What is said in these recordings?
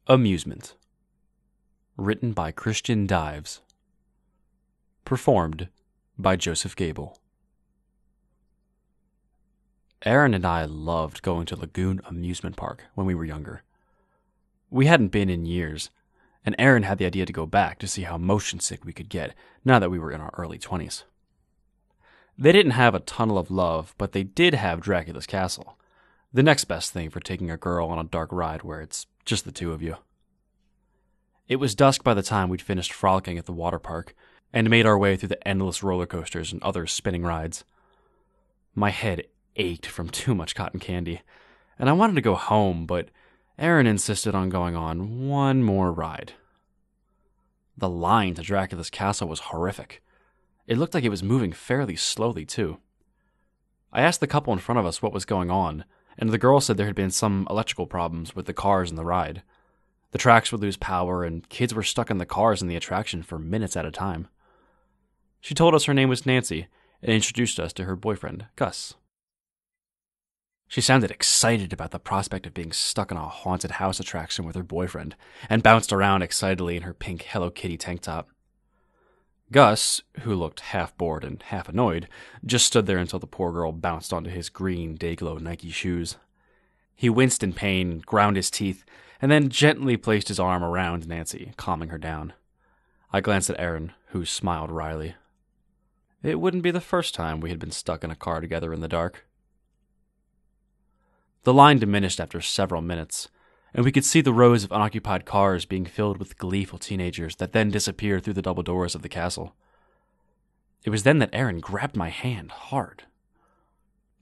Amusement. Written by Christian Dives. Performed by Joseph Gable. Aaron and I loved going to Lagoon Amusement Park when we were younger. We hadn't been in years, and Aaron had the idea to go back to see how motion sick we could get now that we were in our early 20s. They didn't have a tunnel of love, but they did have Dracula's Castle, the next best thing for taking a girl on a dark ride where it's just the two of you. It was dusk by the time we'd finished frolicking at the water park and made our way through the endless roller coasters and other spinning rides. My head ached from too much cotton candy, and I wanted to go home, but Aaron insisted on going on one more ride. The line to Dracula's Castle was horrific. It looked like it was moving fairly slowly, too. I asked the couple in front of us what was going on, and the girl said there had been some electrical problems with the cars in the ride. The tracks would lose power, and kids were stuck in the cars in the attraction for minutes at a time. She told us her name was Nancy, and introduced us to her boyfriend, Gus. She sounded excited about the prospect of being stuck in a haunted house attraction with her boyfriend, and bounced around excitedly in her pink Hello Kitty tank top. Gus, who looked half bored and half annoyed, just stood there until the poor girl bounced onto his green Dayglow Nike shoes. He winced in pain, ground his teeth, and then gently placed his arm around Nancy, calming her down. I glanced at Aaron, who smiled wryly. It wouldn't be the first time we had been stuck in a car together in the dark. The line diminished after several minutes, and we could see the rows of unoccupied cars being filled with gleeful teenagers that then disappeared through the double doors of the castle. It was then that Aaron grabbed my hand hard.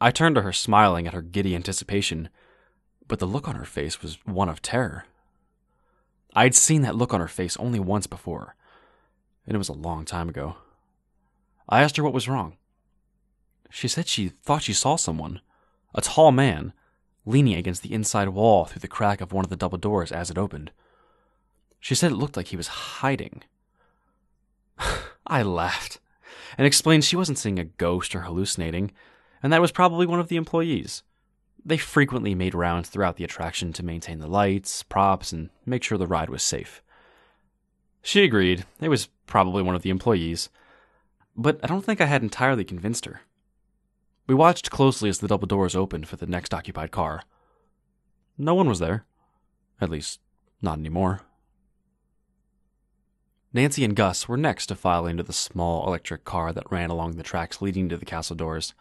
I turned to her, smiling at her giddy anticipation, but the look on her face was one of terror. I'd seen that look on her face only once before, and it was a long time ago. I asked her what was wrong. She said she thought she saw someone, a tall man, leaning against the inside wall through the crack of one of the double doors as it opened. She said it looked like he was hiding. I laughed, and explained she wasn't seeing a ghost or hallucinating, and that was probably one of the employees. They frequently made rounds throughout the attraction to maintain the lights, props, and make sure the ride was safe. She agreed, it was probably one of the employees, but I don't think I had entirely convinced her. We watched closely as the double doors opened for the next occupied car. No one was there. At least, not anymore. Nancy and Gus were next to file into the small electric car that ran along the tracks leading to the castle doors.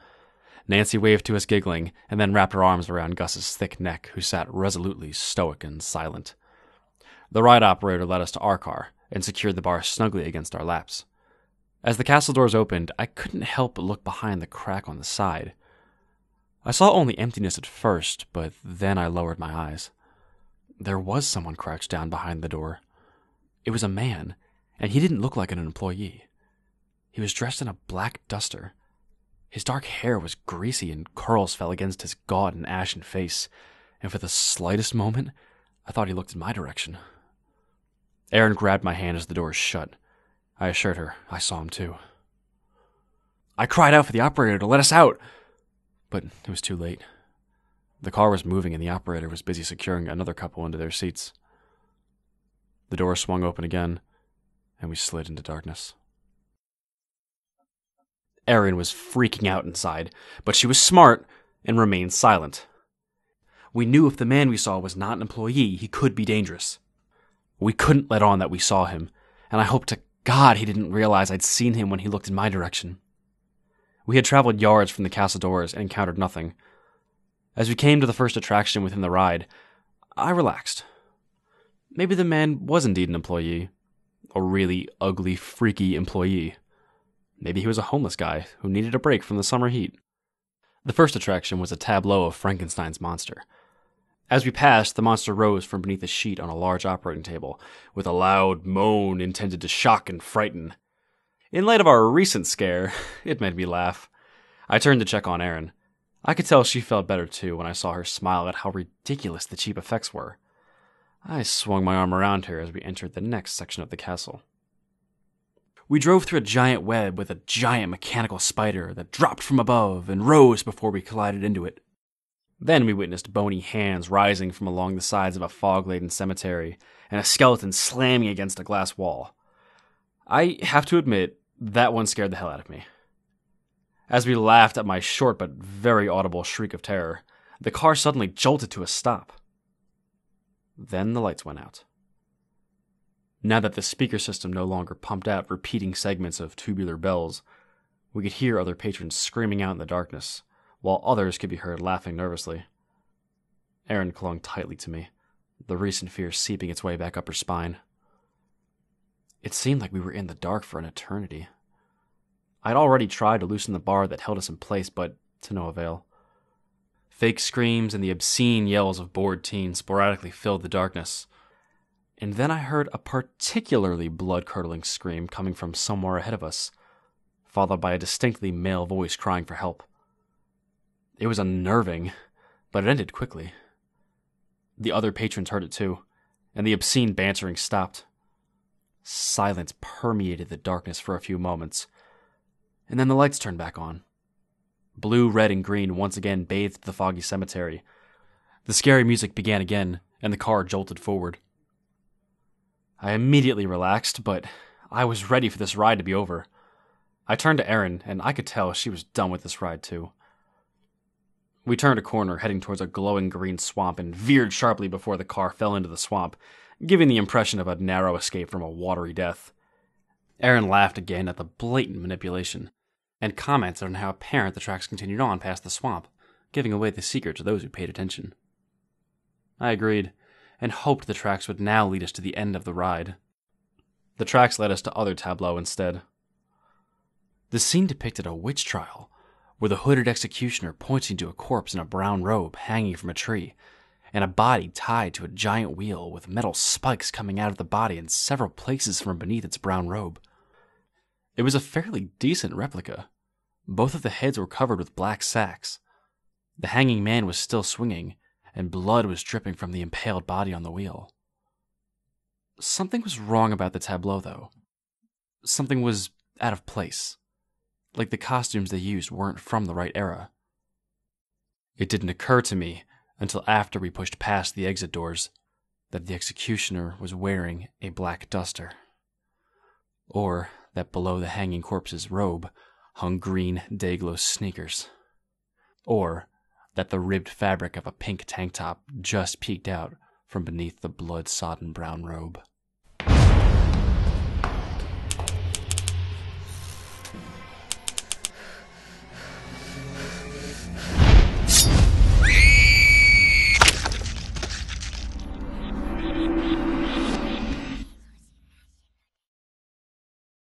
Nancy waved to us, giggling, and then wrapped her arms around Gus's thick neck, who sat resolutely stoic and silent. The ride operator led us to our car and secured the bar snugly against our laps. As the castle doors opened, I couldn't help but look behind the crack on the side. I saw only emptiness at first, but then I lowered my eyes. There was someone crouched down behind the door. It was a man, and he didn't look like an employee. He was dressed in a black duster. His dark hair was greasy and curls fell against his gaunt and ashen face, and for the slightest moment, I thought he looked in my direction. Aaron grabbed my hand as the doors shut. I assured her I saw him too. I cried out for the operator to let us out, but it was too late. The car was moving and the operator was busy securing another couple into their seats. The door swung open again, and we slid into darkness. Erin was freaking out inside, but she was smart and remained silent. We knew if the man we saw was not an employee, he could be dangerous. We couldn't let on that we saw him, and I hoped to God he didn't realize I'd seen him when he looked in my direction. We had traveled yards from the castle doors and encountered nothing. As we came to the first attraction within the ride, I relaxed. Maybe the man was indeed an employee. A really ugly, freaky employee. Maybe he was a homeless guy who needed a break from the summer heat. The first attraction was a tableau of Frankenstein's monster. As we passed, the monster rose from beneath a sheet on a large operating table, with a loud moan intended to shock and frighten. In light of our recent scare, it made me laugh. I turned to check on Erin. I could tell she felt better too when I saw her smile at how ridiculous the cheap effects were. I swung my arm around her as we entered the next section of the castle. We drove through a giant web with a giant mechanical spider that dropped from above and rose before we collided into it. Then we witnessed bony hands rising from along the sides of a fog-laden cemetery, and a skeleton slamming against a glass wall. I have to admit, that one scared the hell out of me. As we laughed at my short but very audible shriek of terror, the car suddenly jolted to a stop. Then the lights went out. Now that the speaker system no longer pumped out repeating segments of tubular bells, we could hear other patrons screaming out in the darkness, while others could be heard laughing nervously. Erin clung tightly to me, the recent fear seeping its way back up her spine. It seemed like we were in the dark for an eternity. I'd already tried to loosen the bar that held us in place, but to no avail. Fake screams and the obscene yells of bored teens sporadically filled the darkness. And then I heard a particularly blood-curdling scream coming from somewhere ahead of us, followed by a distinctly male voice crying for help. It was unnerving, but it ended quickly. The other patrons heard it too, and the obscene bantering stopped. Silence permeated the darkness for a few moments, and then the lights turned back on. Blue, red, and green once again bathed the foggy cemetery. The scary music began again, and the car jolted forward. I immediately relaxed, but I was ready for this ride to be over. I turned to Erin, and I could tell she was done with this ride too. We turned a corner, heading towards a glowing green swamp, and veered sharply before the car fell into the swamp, giving the impression of a narrow escape from a watery death. Erin laughed again at the blatant manipulation, and commented on how apparent the tracks continued on past the swamp, giving away the secret to those who paid attention. I agreed, and hoped the tracks would now lead us to the end of the ride. The tracks led us to other tableaux instead. The scene depicted a witch trial, with a hooded executioner pointing to a corpse in a brown robe hanging from a tree, and a body tied to a giant wheel with metal spikes coming out of the body in several places from beneath its brown robe. It was a fairly decent replica. Both of the heads were covered with black sacks. The hanging man was still swinging, and blood was dripping from the impaled body on the wheel. Something was wrong about the tableau, though. Something was out of place. Like the costumes they used weren't from the right era. It didn't occur to me until after we pushed past the exit doors that the executioner was wearing a black duster. Or that below the hanging corpse's robe hung green Dayglow sneakers. Or that the ribbed fabric of a pink tank top just peeked out from beneath the blood-sodden brown robe.